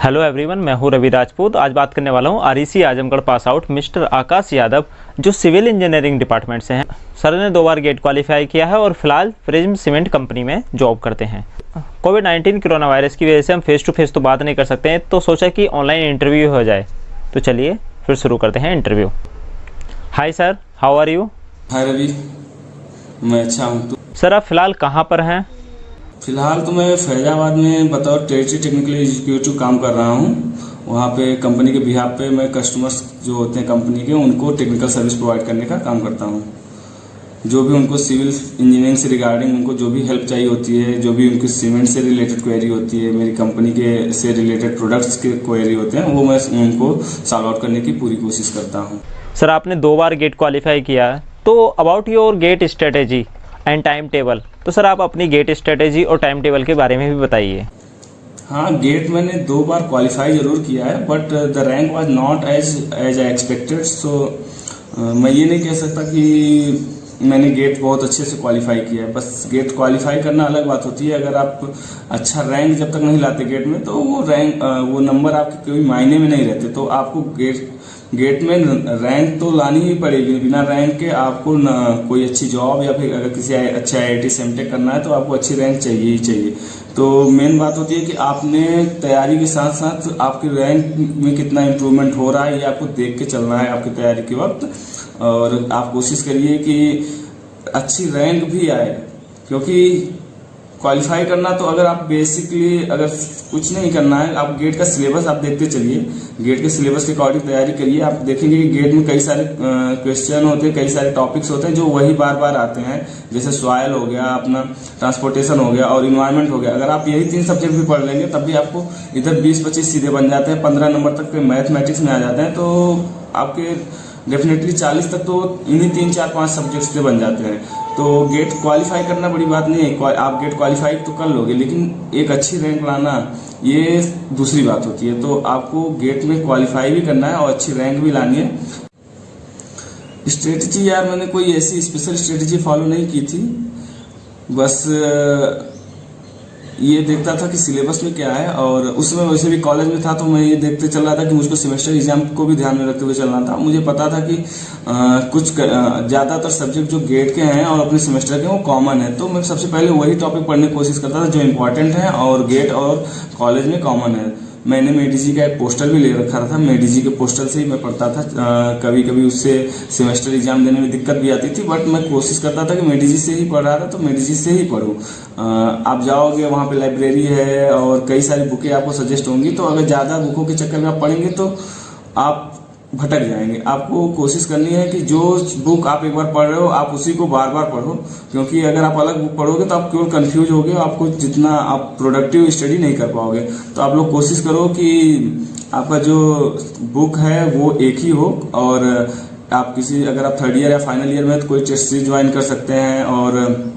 Hello everyone, मैं हूं रवि राजपूत। आज बात करने वाला हूं REC Azamgarh pass out mister Akash Yadav, जो सिविल इंजीनियरिंग डिपार्टमेंट से हैं। सर ने 2 बार गेट क्वालिफाई किया है और फिलहाल प्रिज्म सीमेंट कंपनी में जॉब करते हैं। कोविड-19 कोरोना वायरस की वजह से हम फेस टू फेस तो बात नहीं कर सकते हैं, तो सोचा कि ऑनलाइन इंटरव्यू हो जाए। तो चलिए फिर शुरू करते हैं interview. Hi sir, how are you? Hi Ravi, मैं अच्छा हूँ। सर आप फिलहाल कहाँ पर हैं? फिलहाल तो मैं फैजाबाद में बतौर टेरिटरी टेक्निकल एग्जीक्यूटिव काम कर रहा हूँ। वहाँ पे कंपनी के बिहाफ पे मैं कस्टमर्स जो होते हैं कंपनी के, उनको टेक्निकल सर्विस प्रोवाइड करने का काम करता हूँ। जो भी उनको सिविल इंजीनियरिंग से रिगार्डिंग उनको जो भी हेल्प चाहिए होती है, जो भी उनकी सीमेंट से रिलेटेड क्वेरी होती है, मेरी कंपनी के से रिलेटेड प्रोडक्ट्स के क्वेरी होते हैं, वो मैं उनको सॉल्व आउट करने की पूरी कोशिश करता हूँ। सर आपने 2 बार गेट क्वालिफाई किया है, तो about your GATE strategy and time table, तो सर आप अपनी गेट स्ट्रेटेजी और टाइम टेबल के बारे में भी बताइए। हाँ, गेट मैंने 2 बार क्वालिफाई जरूर किया है, but the rank was not as I expected. So मैं ये नहीं कह सकता कि मैंने गेट बहुत अच्छे से क्वालिफाई किया है। बस गेट क्वालिफाई करना अलग बात होती है। अगर आप अच्छा रैंक जब तक नहीं लाते गेट में, तो वो नंबर आपके कोई मायने में नहीं रहते। तो आपको गेट में रैंक तो लानी ही पड़ेगी। बिना रैंक के आपको कोई अच्छी जॉब या फिर अगर किसी अच्छे IIT सेमटेक करना है तो आपको अच्छी रैंक चाहिए ही चाहिए। तो मेन बात होती है कि आपने तैयारी के साथ साथ आपकी रैंक में कितना इम्प्रूवमेंट हो रहा है, ये आपको देख के चलना है आपकी तैयारी के वक्त। और आप कोशिश करिए कि अच्छी रैंक भी आए, क्योंकि क्वालिफाई करना तो अगर आप बेसिकली अगर कुछ नहीं करना है, आप गेट का सिलेबस आप देखते चलिए। गेट के सिलेबस के अकॉर्डिंग तैयारी करिए। आप देखेंगे कि गेट में कई सारे क्वेश्चन होते हैं, कई सारे टॉपिक्स होते हैं जो वही बार बार आते हैं। जैसे सॉइल हो गया, अपना ट्रांसपोर्टेशन हो गया और इन्वायरमेंट हो गया। अगर आप यही 3 सब्जेक्ट भी पढ़ लेंगे तब भी आपको इधर 20-25 सीधे बन जाते हैं। 15 नंबर तक के मैथमेटिक्स में आ जाते हैं। तो आपके डेफिनेटली 40 तक तो इन्हीं 3-4-5 सब्जेक्ट से बन जाते हैं। तो गेट क्वालिफाई करना बड़ी बात नहीं है। आप गेट क्वालिफाई तो कर लोगे, लेकिन एक अच्छी रैंक लाना ये दूसरी बात होती है। तो आपको गेट में क्वालिफाई भी करना है और अच्छी रैंक भी लानी है। स्ट्रेटेजी यार, मैंने कोई ऐसी स्पेशल स्ट्रेटेजी फॉलो नहीं की थी। बस ये देखता था कि सिलेबस में क्या है, और उस समय वैसे भी कॉलेज में था तो मैं ये देखते चल रहा था कि मुझको सेमेस्टर एग्जाम को भी ध्यान में रखते हुए चलना था। मुझे पता था कि कुछ ज़्यादातर सब्जेक्ट जो गेट के हैं और अपने सेमेस्टर के वो कॉमन है। तो मैं सबसे पहले वही टॉपिक पढ़ने की कोशिश करता था जो इम्पोर्टेंट है और गेट और कॉलेज में कॉमन है। मैंने मेडीजी का एक पोस्टर भी ले रखा था। मेडीजी के पोस्टर से ही मैं पढ़ता था। कभी कभी उससे सेमेस्टर एग्जाम देने में दिक्कत भी आती थी, बट मैं कोशिश करता था कि मेडीजी से ही पढ़ रहा था तो मेडीजी से ही पढूं। आप जाओगे वहाँ पे लाइब्रेरी है और कई सारी बुकें आपको सजेस्ट होंगी। तो अगर ज़्यादा बुकों के चक्कर में आप पढ़ेंगे तो आप भटक जाएंगे। आपको कोशिश करनी है कि जो बुक आप एक बार पढ़ रहे हो आप उसी को बार बार पढ़ो, क्योंकि अगर आप अलग बुक पढ़ोगे तो आप केवल कंफ्यूज होगे। आपको जितना आप प्रोडक्टिव स्टडी नहीं कर पाओगे। तो आप लोग कोशिश करो कि आपका जो बुक है वो एक ही हो। और आप अगर आप 3rd ईयर या फाइनल ईयर में तो कोई टेस्ट सीरीज ज्वाइन कर सकते हैं। और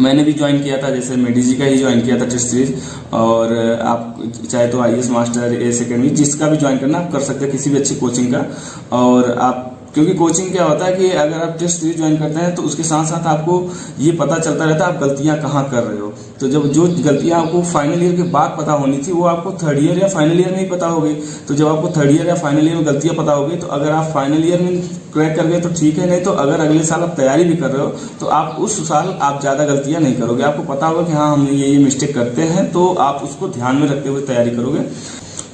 मैंने भी ज्वाइन किया था, जैसे मेडीजी का ही ज्वाइन किया था टेस्ट सीरीज। और आप चाहे तो IAS मास्टर, AS अकेडमी, जिसका भी ज्वाइन करना आप कर सकते हैं, किसी भी अच्छी कोचिंग का। और आप क्योंकि कोचिंग क्या होता है कि अगर आप टेस्ट सीरीज ज्वाइन करते हैं तो उसके साथ साथ आपको ये पता चलता रहता है आप गलतियां कहाँ कर रहे हो। तो जब जो गलतियां आपको फाइनल ईयर के बाद पता होनी थी वो आपको 3rd ईयर या फाइनल ईयर में ही पता हो गई। तो जब आपको 3rd ईयर या फाइनल ईयर में गलतियां पता हो गई तो अगर आप फाइनल ईयर में क्रैक कर गए तो ठीक है, नहीं तो अगर अगले साल आप तैयारी भी कर रहे हो तो आप उस साल आप ज़्यादा गलतियां नहीं करोगे। आपको पता होगा कि हाँ हम ये मिस्टेक करते हैं, तो आप उसको ध्यान में रखते हुए तैयारी करोगे।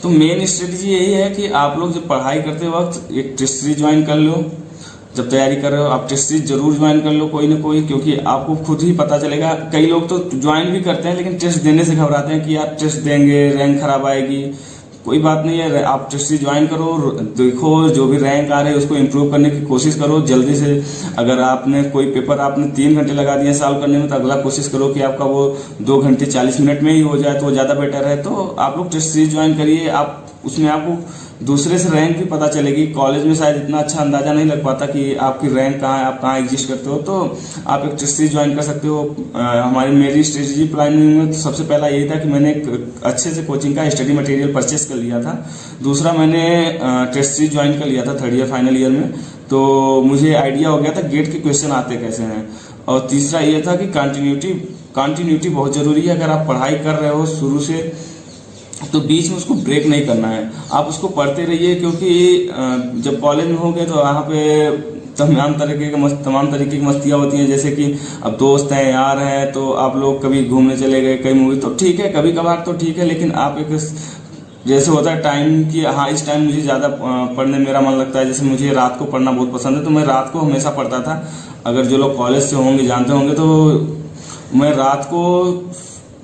तो मेन स्ट्रेटेजी यही है कि आप लोग जब पढ़ाई करते वक्त एक टेस्ट सीरीज ज्वाइन कर लो। जब तैयारी कर रहे हो आप टेस्ट सीरीज जरूर ज्वाइन कर लो, कोई ना कोई, क्योंकि आपको खुद ही पता चलेगा। कई लोग तो ज्वाइन भी करते हैं लेकिन टेस्ट देने से घबराते हैं कि यार टेस्ट देंगे रैंक खराब आएगी। कोई बात नहीं है, आप टेस्ट सीरीज ज्वाइन करो, देखो जो भी रैंक आ रहे हैं उसको इम्प्रूव करने की कोशिश करो जल्दी से। अगर आपने कोई पेपर आपने 3 घंटे लगा दिए सॉल्व करने में, तो अगला कोशिश करो कि आपका वो 2 घंटे 40 मिनट में ही हो जाए, तो वो ज़्यादा बेटर है। तो आप लोग टेस्ट सीरीज ज्वाइन करिए। आप उसमें आपको दूसरे से रैंक भी पता चलेगी। कॉलेज में शायद इतना अच्छा अंदाजा नहीं लग पाता कि आपकी रैंक कहाँ है, आप कहाँ एग्जिस्ट करते हो। तो आप एक टेस्ट सीरीज ज्वाइन कर सकते हो। मेरी स्ट्रेटेजी प्लानिंग में तो सबसे पहला यही था कि मैंने एक अच्छे से कोचिंग का स्टडी मटेरियल परचेस कर लिया था। दूसरा, मैंने टेस्ट सीरीज ज्वाइन कर लिया था 3rd ईयर फाइनल ईयर में, तो मुझे आइडिया हो गया था गेट के क्वेश्चन आते कैसे हैं। और तीसरा ये था कि कंटिन्यूटी बहुत जरूरी है। अगर आप पढ़ाई कर रहे हो शुरू से तो बीच में उसको ब्रेक नहीं करना है, आप उसको पढ़ते रहिए। क्योंकि जब कॉलेज में होंगे तो यहाँ पे तमाम तरीके की मस्तियाँ होती हैं। जैसे कि अब दोस्त हैं, यार हैं, तो आप लोग कभी घूमने चले गए, कहीं मूवी, तो ठीक है, कभी कभार तो ठीक है। लेकिन आप एक जैसे होता है टाइम की, हाँ इस टाइम मुझे ज़्यादा पढ़ने मेरा मन लगता है। जैसे मुझे रात को पढ़ना बहुत पसंद है, तो मैं रात को हमेशा पढ़ता था। अगर जो लोग कॉलेज से होंगे जानते होंगे, तो मैं रात को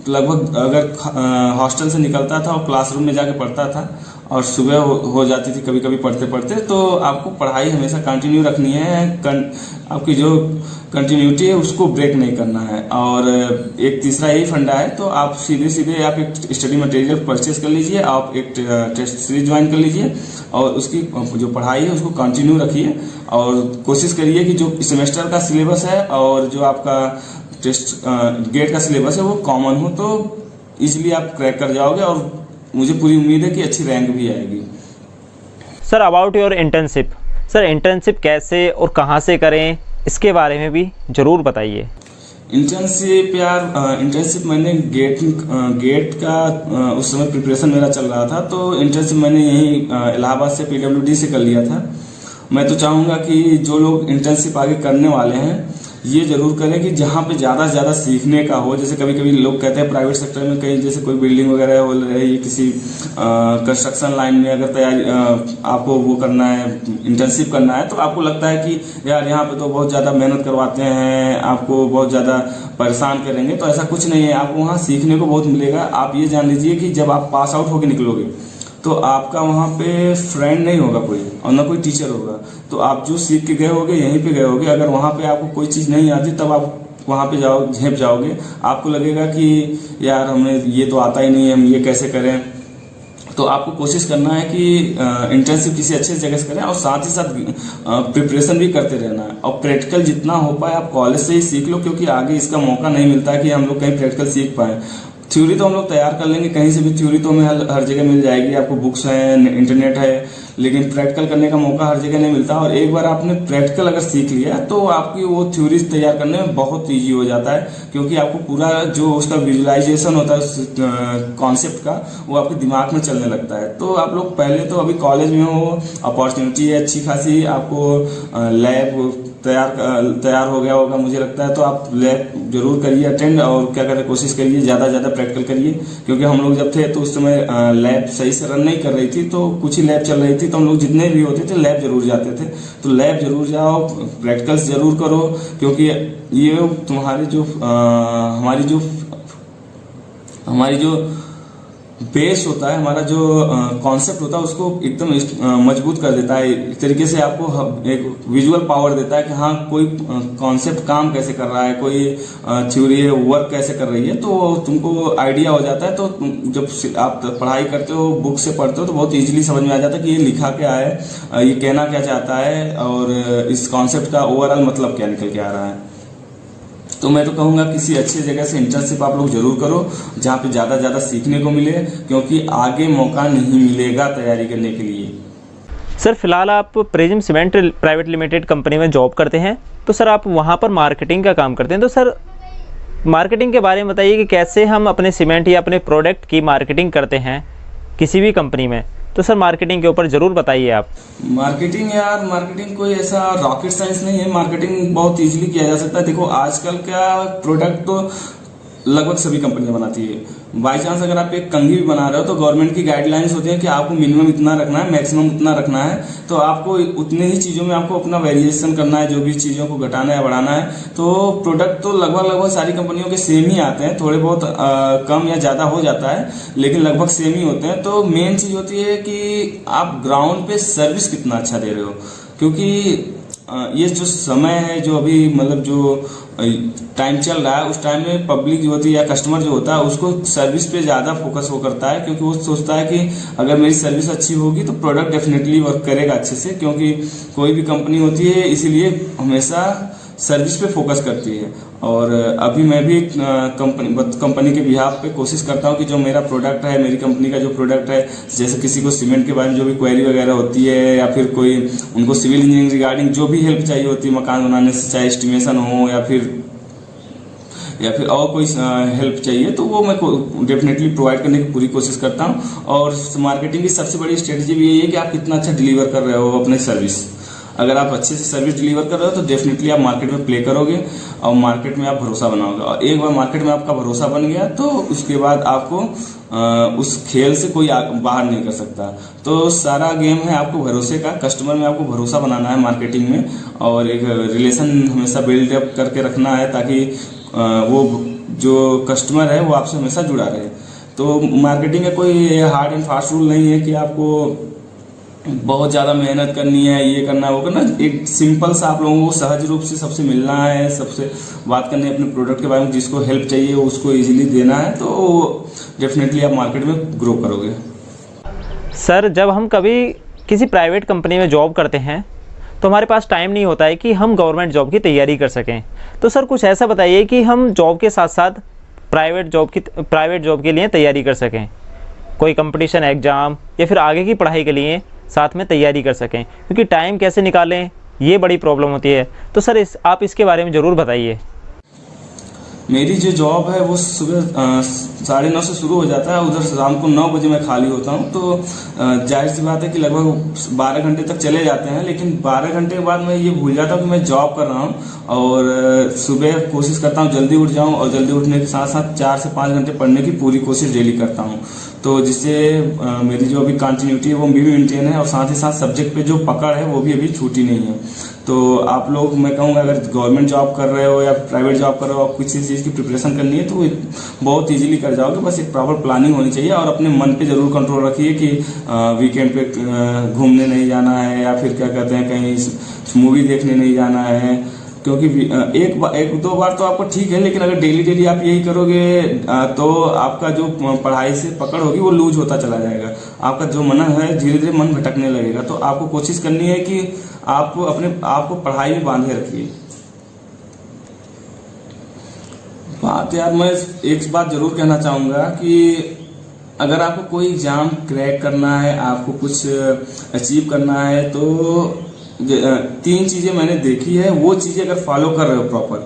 लगभग अगर हॉस्टल से निकलता था और क्लासरूम में जाके पढ़ता था, और सुबह हो जाती थी कभी कभी पढ़ते पढ़ते। तो आपको पढ़ाई हमेशा कंटिन्यू रखनी है, आपकी जो कंटिन्यूटी है उसको ब्रेक नहीं करना है। और एक तीसरा यही फंडा है, तो आप सीधे आप एक स्टडी मटेरियल परचेज कर लीजिए, आप एक टेस्ट सीरीज ज्वाइन कर लीजिए, और उसकी जो पढ़ाई है उसको कंटिन्यू रखिए। और कोशिश करिए कि जो सेमेस्टर का सिलेबस है और जो आपका टेस्ट गेट का सिलेबस है वो कॉमन हो, तो इजीली आप क्रैक कर जाओगे, और मुझे पूरी उम्मीद है कि अच्छी रैंक भी आएगी। Sir about your internship, sir internship कैसे और कहाँ से करें, इसके बारे में भी ज़रूर बताइए। इंटर्नशिप मैंने गेट का उस समय प्रिपरेशन मेरा चल रहा था, तो इंटर्नशिप मैंने यही इलाहाबाद से PWD से कर लिया था। मैं तो चाहूँगा कि जो लोग इंटर्नशिप आगे करने वाले हैं ये जरूर करें कि जहाँ पे ज़्यादा से ज़्यादा सीखने का हो। जैसे कभी कभी लोग कहते हैं प्राइवेट सेक्टर में कहीं जैसे कोई बिल्डिंग वगैरह हो रही है, किसी कंस्ट्रक्शन लाइन में अगर तैयारी आपको वो करना है, इंटर्नशिप करना है, तो आपको लगता है कि यार यहाँ पे तो बहुत ज़्यादा मेहनत करवाते हैं, आपको बहुत ज़्यादा परेशान करेंगे। तो ऐसा कुछ नहीं है, आपको वहाँ सीखने को बहुत मिलेगा। आप ये जान लीजिए कि जब आप पास आउट होकर निकलोगे तो आपका वहाँ पे फ्रेंड नहीं होगा कोई, और ना कोई टीचर होगा। तो आप जो सीख के गए होगे यहीं पे गए होगे। अगर वहाँ पे आपको कोई चीज़ नहीं आती तब आप वहाँ पे झेप जाओगे, आपको लगेगा कि यार हमें ये तो आता ही नहीं है, हम ये कैसे करें। तो आपको कोशिश करना है कि इंटर्नशिप किसी अच्छे जगह से करें, और साथ ही साथ प्रिपरेशन भी करते रहना है। और प्रैक्टिकल जितना हो पाए आप कॉलेज से ही सीख लो, क्योंकि आगे इसका मौका नहीं मिलता है कि हम लोग कहीं प्रैक्टिकल सीख पाए। थ्योरी तो हम लोग तैयार कर लेंगे कहीं से भी, थ्योरी तो हमें हर जगह मिल जाएगी, आपको बुक्स हैं, इंटरनेट है, लेकिन प्रैक्टिकल करने का मौका हर जगह नहीं मिलता। और एक बार आपने प्रैक्टिकल अगर सीख लिया तो आपकी वो थ्योरी तैयार करने में बहुत ईजी हो जाता है, क्योंकि आपको पूरा जो उसका विजुअलाइजेशन होता है उस कॉन्सेप्ट का, वो आपके दिमाग में चलने लगता है। तो आप लोग पहले तो अभी कॉलेज में हो, अपॉर्चुनिटी है अच्छी खासी, आपको लैब तैयार हो गया होगा मुझे लगता है, तो आप लैब जरूर करिए अटेंड, और क्या करें कोशिश करिए ज़्यादा प्रैक्टिकल करिए। क्योंकि हम लोग जब थे तो उस समय लैब सही से रन नहीं कर रही थी, तो कुछ ही लैब चल रही थी, तो हम लोग जितने भी होते थे लैब जरूर जाते थे। तो लैब जरूर जाओ, प्रैक्टिकल्स जरूर करो, क्योंकि ये तुम्हारी जो हमारी जो बेस होता है, हमारा जो कॉन्सेप्ट होता है उसको एकदम मजबूत कर देता है। एक तरीके से आपको एक विजुअल पावर देता है कि हाँ कोई कॉन्सेप्ट काम कैसे कर रहा है, कोई थ्योरी है वर्क कैसे कर रही है, तो तुमको आइडिया हो जाता है। तो जब आप पढ़ाई करते हो, बुक से पढ़ते हो, तो बहुत इजीली समझ में आ जाता है कि ये लिखा क्या है, ये कहना क्या चाहता है, और इस कॉन्सेप्ट का ओवरऑल मतलब क्या निकल के आ रहा है। तो मैं तो कहूँगा किसी अच्छी जगह से इंटर्नशिप आप लोग जरूर करो, जहाँ पे ज़्यादा सीखने को मिले, क्योंकि आगे मौका नहीं मिलेगा तैयारी करने के लिए। सर फिलहाल आप prism cement private limited company में जॉब करते हैं, तो सर आप वहाँ पर मार्केटिंग का काम करते हैं। तो सर मार्केटिंग के बारे में बताइए कि कैसे हम अपने सीमेंट या अपने प्रोडक्ट की मार्केटिंग करते हैं किसी भी कंपनी में। तो सर मार्केटिंग के ऊपर ज़रूर बताइए आप। मार्केटिंग कोई ऐसा रॉकेट साइंस नहीं है, मार्केटिंग बहुत इजीली किया जा सकता है। देखो आजकल का प्रोडक्ट तो लगभग सभी कंपनियां बनाती है। बाई चांस अगर आप एक कंघी भी बना रहे हो तो गवर्नमेंट की गाइडलाइंस होती है कि आपको मिनिमम इतना रखना है, मैक्सिमम उतना रखना है। तो आपको उतने ही चीज़ों में आपको अपना वेरिएशन करना है, जो भी चीज़ों को घटाना या बढ़ाना है। तो प्रोडक्ट तो लगभग सारी कंपनियों के सेम ही आते हैं, थोड़े बहुत कम या ज़्यादा हो जाता है, लेकिन लगभग सेम ही होते हैं। तो मेन चीज़ होती है कि आप ग्राउंड पे सर्विस कितना अच्छा दे रहे हो, क्योंकि ये जो समय है, जो अभी मतलब जो टाइम चल रहा है, उस टाइम में पब्लिक जो होती है या कस्टमर जो होता है उसको सर्विस पे ज़्यादा फोकस वो करता है, क्योंकि वो सोचता है कि अगर मेरी सर्विस अच्छी होगी तो प्रोडक्ट डेफिनेटली वर्क करेगा अच्छे से। क्योंकि कोई भी कंपनी होती है इसीलिए हमेशा सर्विस पे फोकस करती है। और अभी मैं भी कंपनी के बिहाफ पे कोशिश करता हूँ कि जो मेरा प्रोडक्ट है, मेरी कंपनी का जो प्रोडक्ट है, जैसे किसी को सीमेंट के बारे में जो भी क्वेरी वगैरह होती है, या फिर कोई उनको सिविल इंजीनियरिंग रिगार्डिंग जो भी हेल्प चाहिए होती है मकान बनाने से, चाहे एस्टिमेशन हो या फिर या फिर और कोई हेल्प चाहिए तो वो मैं डेफिनेटली प्रोवाइड करने की पूरी कोशिश करता हूँ। और मार्केटिंग की सबसे बड़ी स्ट्रेटजी भी यही है कि आप कितना अच्छा डिलीवर कर रहे हो अपने सर्विस। अगर आप अच्छे से सर्विस डिलीवर कर रहे हो तो डेफिनेटली आप मार्केट में प्ले करोगे और मार्केट में आप भरोसा बनाओगे। और एक बार मार्केट में आपका भरोसा बन गया तो उसके बाद आपको उस खेल से कोई बाहर नहीं कर सकता। तो सारा गेम है आपको भरोसे का, कस्टमर में आपको भरोसा बनाना है मार्केटिंग में, और एक रिलेशन हमेशा बिल्डअप करके रखना है ताकि वो जो कस्टमर है वो आपसे हमेशा जुड़ा रहे। तो मार्केटिंग का कोई हार्ड एंड फास्ट रूल नहीं है कि आपको बहुत ज़्यादा मेहनत करनी है, ये करना वो करना। एक सिंपल सा आप लोगों को सहज रूप से सबसे मिलना है, सबसे बात करनी है अपने प्रोडक्ट के बारे में, जिसको हेल्प चाहिए उसको इजीली देना है, तो डेफिनेटली आप मार्केट में ग्रो करोगे। सर, जब हम कभी किसी प्राइवेट कंपनी में जॉब करते हैं तो हमारे पास टाइम नहीं होता है कि हम गवर्नमेंट जॉब की तैयारी कर सकें। तो सर कुछ ऐसा बताइए कि हम जॉब के साथ साथ प्राइवेट जॉब के लिए तैयारी कर सकें, कोई कंपटीशन एग्ज़ाम या फिर आगे की पढ़ाई के लिए साथ में तैयारी कर सकें, क्योंकि टाइम कैसे निकालें ये बड़ी प्रॉब्लम होती है। तो सर आप इसके बारे में ज़रूर बताइए। मेरी जो जॉब है वो सुबह 9:30 से शुरू हो जाता है, उधर शाम को 9 बजे मैं खाली होता हूँ। तो जाहिर सी बात है कि लगभग 12 घंटे तक चले जाते हैं, लेकिन 12 घंटे के बाद मैं ये भूल जाता हूँ कि मैं जॉब कर रहा हूँ। और सुबह कोशिश करता हूँ जल्दी उठ जाऊँ, और जल्दी उठने के साथ साथ 4 से 5 घंटे पढ़ने की पूरी कोशिश डेली करता हूँ। तो जिससे मेरी जो अभी कंटिन्यूटी है वो भी मेंटेन है, और साथ ही साथ सब्जेक्ट पे जो पकड़ है वो भी अभी छूटी नहीं है। तो आप लोग, मैं कहूँगा, अगर गवर्नमेंट जॉब कर रहे हो या प्राइवेट जॉब कर रहे हो, आप किसी चीज़ की प्रिपरेशन करनी है तो बहुत इजीली कर जाओगे। बस एक प्रॉपर प्लानिंग होनी चाहिए, और अपने मन पे जरूर कंट्रोल रखिए कि वीकेंड पे घूमने नहीं जाना है, या फिर क्या कहते हैं कहीं मूवी देखने नहीं जाना है। क्योंकि एक दो बार तो आपको ठीक है, लेकिन अगर डेली आप यही करोगे तो आपका जो पढ़ाई से पकड़ होगी वो लूज होता चला जाएगा। आपका जो मन है धीरे धीरे मन भटकने लगेगा। तो आपको कोशिश करनी है कि आप अपने आप को पढ़ाई में बांधे रखिए। बात यार, मैं एक बात जरूर कहना चाहूँगा कि अगर आपको कोई एग्जाम क्रैक करना है, आपको कुछ अचीव करना है, तो 3 चीज़ें मैंने देखी है, वो चीज़ें अगर फॉलो कर रहे हो प्रॉपर,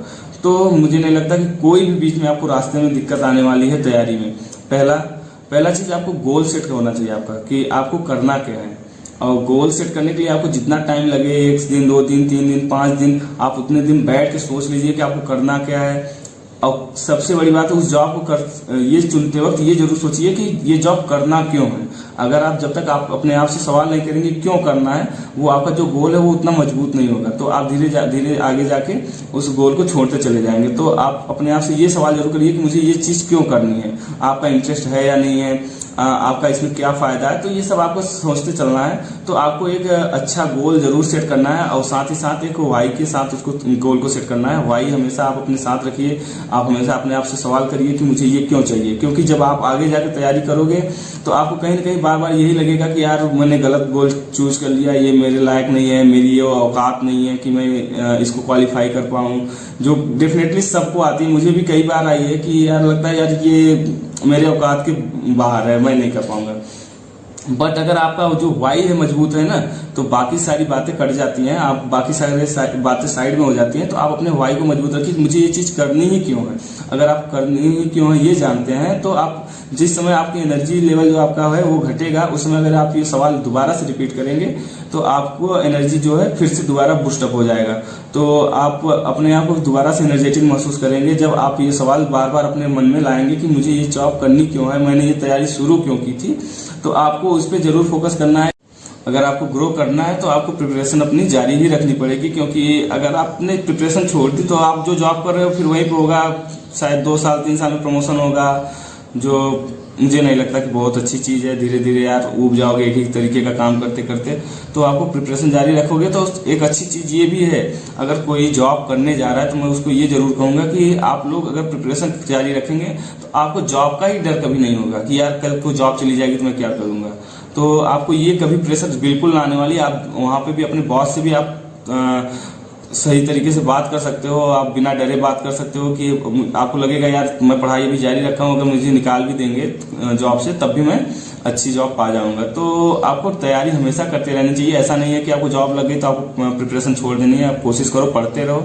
तो मुझे नहीं लगता कि कोई भी बीच में आपको रास्ते में दिक्कत आने वाली है तैयारी में। पहला चीज़, आपको गोल सेट होना चाहिए आपका कि आपको करना क्या है। और गोल सेट करने के लिए आपको जितना टाइम लगे, 1 दिन 2 दिन 3 दिन 5 दिन, आप उतने दिन बैठ के सोच लीजिए कि आपको करना क्या है। और सबसे बड़ी बात है, उस जॉब को ये चुनते वक्त ये जरूर सोचिए कि ये जॉब करना क्यों है। अगर आप जब तक आप अपने आप से सवाल नहीं करेंगे क्यों करना है, वो आपका जो गोल है वो उतना मजबूत नहीं होगा। तो आप धीरे आगे जाके उस गोल को छोड़ते चले जाएंगे। तो आप अपने आप से ये सवाल जरूर करिए कि मुझे ये चीज़ क्यों करनी है, आपका इंटरेस्ट है या नहीं है, आपका इसमें क्या फायदा है। तो ये सब आपको सोचते चलना है। तो आपको एक अच्छा गोल जरूर सेट करना है, और साथ ही साथ एक वाई के साथ उसको गोल को सेट करना है। वाई हमेशा आप अपने साथ रखिए। आप हमेशा अपने आप से सवाल करिए कि मुझे ये क्यों चाहिए, क्योंकि जब आप आगे जाकर तैयारी करोगे तो आपको कहीं ना कहीं बार बार यही लगेगा कि यार मैंने गलत गोल चूज कर लिया, ये मेरे लायक नहीं है, मेरी ये औकात नहीं है कि मैं इसको क्वालिफाई कर पाऊँ। जो डेफिनेटली सबको आती है, मुझे भी कई बार आई है कि यार लगता है यार ये मेरे औकात के बाहर है, मैं नहीं कर पाऊंगा। बट अगर आपका जो वाई है मजबूत है ना, तो बाकी सारी बातें कट जाती हैं, आप बाकी सारी बातें साइड में हो जाती हैं। तो आप अपने वाई को मजबूत रखिए, मुझे ये चीज करनी ही क्यों है। अगर आप करनी ही क्यों है ये जानते हैं, तो आप जिस समय आपकी एनर्जी लेवल जो आपका है वो घटेगा, उस समय अगर आप ये सवाल दोबारा से रिपीट करेंगे तो आपको एनर्जी जो है फिर से दोबारा बूस्टअप हो जाएगा। तो आप अपने आप को दोबारा से एनर्जेटिक महसूस करेंगे जब आप ये सवाल बार बार अपने मन में लाएंगे कि मुझे ये जॉब करनी क्यों है, मैंने ये तैयारी शुरू क्यों की थी। तो आपको उस पर जरूर फोकस करना है। अगर आपको ग्रो करना है तो आपको प्रिपरेशन अपनी जारी ही रखनी पड़ेगी, क्योंकि अगर आपने प्रिपरेशन छोड़ दी तो आप जो जॉब कर रहे हो फिर वहीं पे होगा, शायद 2 साल 3 साल में प्रमोशन होगा, जो मुझे नहीं लगता कि बहुत अच्छी चीज़ है। धीरे धीरे यार ऊब जाओगे एक ही तरीके का काम करते करते। तो आपको प्रिपरेशन जारी रखोगे तो एक अच्छी चीज़ ये भी है, अगर कोई जॉब करने जा रहा है तो मैं उसको ये जरूर कहूँगा कि आप लोग अगर प्रिपरेशन जारी रखेंगे तो आपको जॉब का ही डर कभी नहीं होगा कि यार कल को जॉब चली जाएगी तो मैं क्या करूँगा। तो आपको ये कभी प्रेशर बिल्कुल ना आने वाली। आप वहाँ पे भी अपने बॉस से भी आप सही तरीके से बात कर सकते हो, आप बिना डरे बात कर सकते हो कि आपको लगेगा यार मैं पढ़ाई अभी जारी रखा हूँ, अगर मुझे निकाल भी देंगे जॉब से तब भी मैं अच्छी जॉब पा जाऊंगा। तो आपको तैयारी हमेशा करते रहनी चाहिए। ऐसा नहीं है कि आपको जॉब लगे तो आपको प्रिपरेशन छोड़ देनी है। आप कोशिश करो, पढ़ते रहो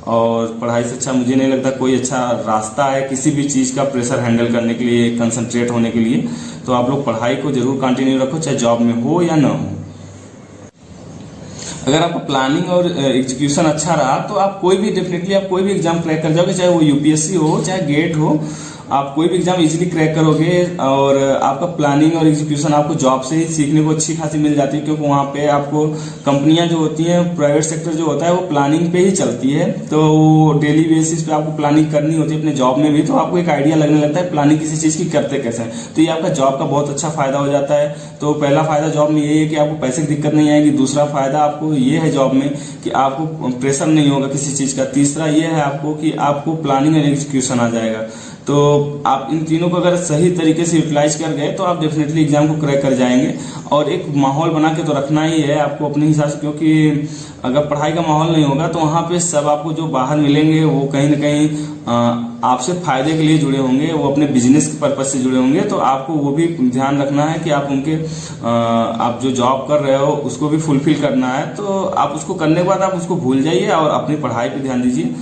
और पढ़ाई से अच्छा मुझे नहीं लगता कोई अच्छा रास्ता है किसी भी चीज़ का प्रेशर हैंडल करने के लिए, कंसंट्रेट होने के लिए। तो आप लोग पढ़ाई को जरूर कंटिन्यू रखो, चाहे जॉब में हो या ना हो। अगर आपका प्लानिंग और एग्जीक्यूशन अच्छा रहा तो आप कोई भी डेफिनेटली आप कोई भी एग्जाम क्रैक कर जाओगे, चाहे वो यूपीएससी हो चाहे गेट हो, आप कोई भी एग्जाम इजीली क्रैक करोगे। और आपका प्लानिंग और एग्जीक्यूशन आपको जॉब से ही सीखने को अच्छी खासी मिल जाती है, क्योंकि वहाँ पे आपको कंपनियां जो होती हैं, प्राइवेट सेक्टर जो होता है वो प्लानिंग पे ही चलती है। तो डेली बेसिस पे आपको प्लानिंग करनी होती है अपने जॉब में भी, तो आपको एक आइडिया लगने लगता है प्लानिंग किसी चीज की करते कैसे हैं। तो ये आपका जॉब का बहुत अच्छा फायदा हो जाता है। तो पहला फायदा जॉब में ये है कि आपको पैसे की दिक्कत नहीं आएगी। दूसरा फायदा आपको ये है जॉब में कि आपको प्रेशर नहीं होगा किसी चीज का। तीसरा ये है आपको कि आपको प्लानिंग और एग्जीक्यूशन आ जाएगा। तो आप इन तीनों को अगर सही तरीके से यूटिलाइज कर गए तो आप डेफिनेटली एग्जाम को क्रैक कर जाएंगे। और एक माहौल बना के तो रखना ही है आपको अपने हिसाब से, क्योंकि अगर पढ़ाई का माहौल नहीं होगा तो वहाँ पे सब आपको जो बाहर मिलेंगे वो कहीं ना कहीं आपसे फायदे के लिए जुड़े होंगे, वो अपने बिजनेस के पर्पज से जुड़े होंगे। तो आपको वो भी ध्यान रखना है कि आप उनके आप जो जॉब कर रहे हो उसको भी फुलफिल करना है। तो आप उसको करने के बाद आप उसको भूल जाइए और अपनी पढ़ाई पे ध्यान दीजिए।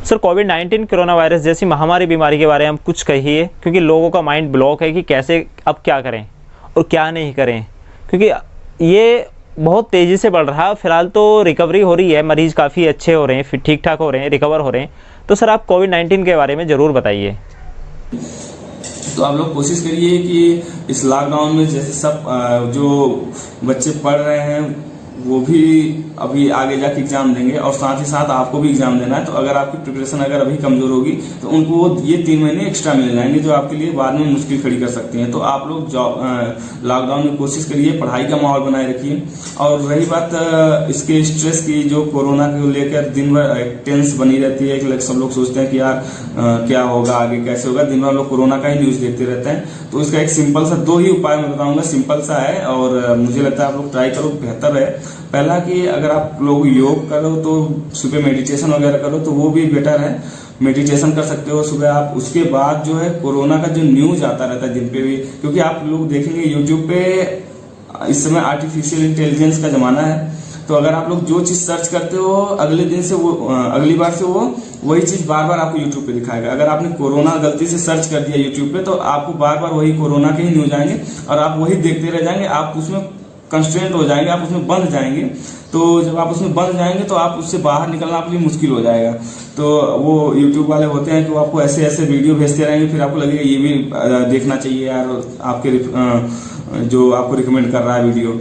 सर, कोविड-19 कोरोना वायरस जैसी महामारी बीमारी के बारे में हम कुछ कहिए, क्योंकि लोगों का माइंड ब्लॉक है कि कैसे अब क्या करें और क्या नहीं करें, क्योंकि ये बहुत तेज़ी से बढ़ रहा है। फिलहाल तो रिकवरी हो रही है, मरीज़ काफ़ी अच्छे हो रहे हैं, फिर ठीक ठाक हो रहे हैं, रिकवर हो रहे हैं। तो सर आप कोविड-19 के बारे में ज़रूर बताइए। तो आप लोग कोशिश करिए कि इस लॉकडाउन में जैसे सब जो बच्चे पढ़ रहे हैं वो भी अभी आगे जाके एग्जाम देंगे, और साथ ही साथ आपको भी एग्जाम देना है। तो अगर आपकी प्रिपरेशन अगर अभी कमजोर होगी तो उनको ये 3 महीने एक्स्ट्रा मिल जाएंगे जो आपके लिए बाद में मुश्किल खड़ी कर सकते हैं। तो आप लोग लॉकडाउन में कोशिश करिए, पढ़ाई का माहौल बनाए रखिए। और रही बात इसके स्ट्रेस की, जो कोरोना को लेकर दिन भर टेंस बनी रहती है, सब लोग सोचते हैं कि यार क्या होगा आगे, कैसे होगा, दिन भर लोग कोरोना का ही न्यूज देखते रहते हैं। तो इसका एक सिंपल सा 2 ही उपाय मैं बताऊंगा, सिंपल सा है और मुझे लगता है आप लोग ट्राई करो, बेहतर है। पहला कि अगर आप लोग योग करो तो सुबह मेडिटेशन वगैरह करो तो वो भी बेटर है, मेडिटेशन कर सकते हो सुबह आप। उसके बाद जो है कोरोना का जो न्यूज आता रहता है दिन पे भी, क्योंकि आप लोग देखेंगे यूट्यूब पे इस समय आर्टिफिशियल इंटेलिजेंस का जमाना है। तो अगर आप लोग जो चीज सर्च करते हो अगले दिन से वो अगली बार से वो वही चीज बार बार आपको यूट्यूब पे दिखाएगा। अगर आपने कोरोना गलती से सर्च कर दिया यूट्यूब पे तो आपको बार बार वही कोरोना के ही न्यूज आएंगे और आप वही देखते रह जाएंगे, आप उसमें कंस्ट्रेंट हो जाएंगे, आप उसमें बंध जाएंगे। तो जब आप उसमें बंध जाएंगे तो आप उससे बाहर निकलना आपके लिए मुश्किल हो जाएगा। तो वो यूट्यूब वाले होते हैं कि वो आपको ऐसे ऐसे वीडियो भेजते रहेंगे, फिर आपको लगेगा ये भी देखना चाहिए यार, आपके जो आपको रिकमेंड कर रहा है वीडियो।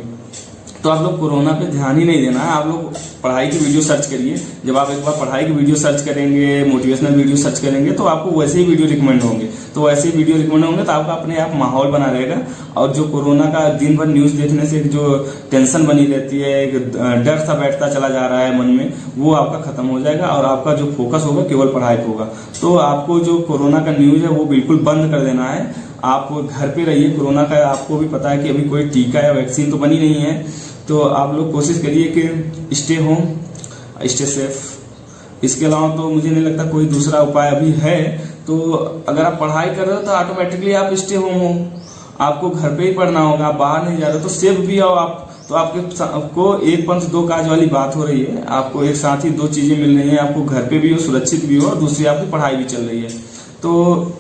तो आप लोग कोरोना पे ध्यान ही नहीं देना है, आप लोग पढ़ाई की वीडियो सर्च करिए। जब आप एक बार पढ़ाई की वीडियो सर्च करेंगे, मोटिवेशनल वीडियो सर्च करेंगे तो आपको वैसे ही वीडियो रिकमेंड होंगे। तो वैसे ही वीडियो रिकमेंड होंगे तो आपका अपने आप माहौल बना रहेगा। और जो कोरोना का दिन भर न्यूज देखने से जो टेंशन बनी रहती है, एक डर सा बैठता चला जा रहा है मन में, वो आपका खत्म हो जाएगा और आपका जो फोकस होगा केवल पढ़ाई पे होगा। तो आपको जो कोरोना का न्यूज है वो बिल्कुल बंद कर देना है। आप घर पे रहिए। कोरोना का आपको भी पता है कि अभी कोई टीका या वैक्सीन तो बनी नहीं है, तो आप लोग कोशिश करिए कि स्टे होम, स्टे सेफ। इसके अलावा तो मुझे नहीं लगता कोई दूसरा उपाय अभी है। तो अगर आप पढ़ाई कर रहे हो तो ऑटोमेटिकली आप स्टे होम हो, आपको घर पे ही पढ़ना होगा, आप बाहर नहीं जा रहे तो सेफ भी हो आप। तो आपको एक पंथ दो काज वाली बात हो रही है, आपको एक साथ ही 2 चीजें मिल रही है, आपको घर पे भी हो, सुरक्षित भी हो, और दूसरी आपकी पढ़ाई भी चल रही है। तो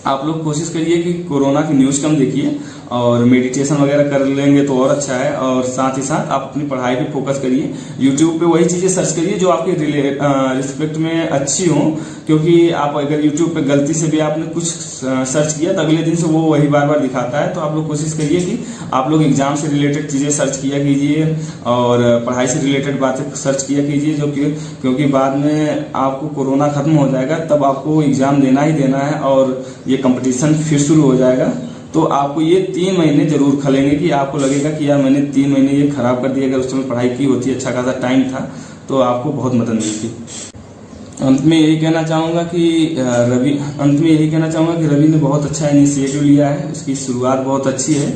आप लोग कोशिश करिए कि कोरोना की न्यूज कम देखिए और मेडिटेशन वगैरह कर लेंगे तो और अच्छा है। और साथ ही साथ आप अपनी पढ़ाई पे फोकस करिए। यूट्यूब पे वही चीजें सर्च करिए जो आपके रिस्पेक्ट में अच्छी हो, क्योंकि आप अगर यूट्यूब पे गलती से भी आपने कुछ सर्च किया तो अगले दिन से वो वही बार बार दिखाता है। तो आप लोग कोशिश करिए कि आप लोग एग्जाम से रिलेटेड चीजें सर्च किया कीजिए और पढ़ाई से रिलेटेड बातें सर्च किया कीजिए, जो कि क्योंकि बाद में आपको कोरोना खत्म हो जाएगा तब आपको एग्जाम देना ही देना है और ये कंपटीशन फिर शुरू हो जाएगा। तो आपको ये 3 महीने जरूर खलेंगे कि आपको लगेगा कि यार मैंने 3 महीने ये खराब कर दिया। अगर उस समय पढ़ाई की होती, अच्छा खासा टाइम था, तो आपको बहुत मदद मिलती। अंत में यही कहना चाहूंगा कि रवि ने बहुत अच्छा इनिशिएटिव लिया है, उसकी शुरुआत बहुत अच्छी है।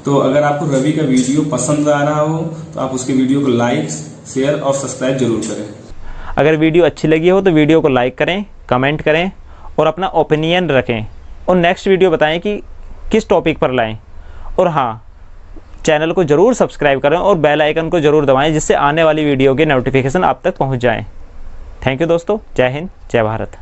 तो अगर आपको रवि का वीडियो पसंद आ रहा हो तो आप उसके वीडियो को लाइक, शेयर और सब्सक्राइब जरूर करें। अगर वीडियो अच्छी लगी हो तो वीडियो को लाइक करें, कमेंट करें और अपना ओपिनियन रखें और नेक्स्ट वीडियो बताएं कि किस टॉपिक पर लाएं। और हाँ, चैनल को ज़रूर सब्सक्राइब करें और बेल आइकन को ज़रूर दबाएं, जिससे आने वाली वीडियो के नोटिफिकेशन आप तक पहुंच जाएं। थैंक यू दोस्तों, जय हिंद, जय भारत।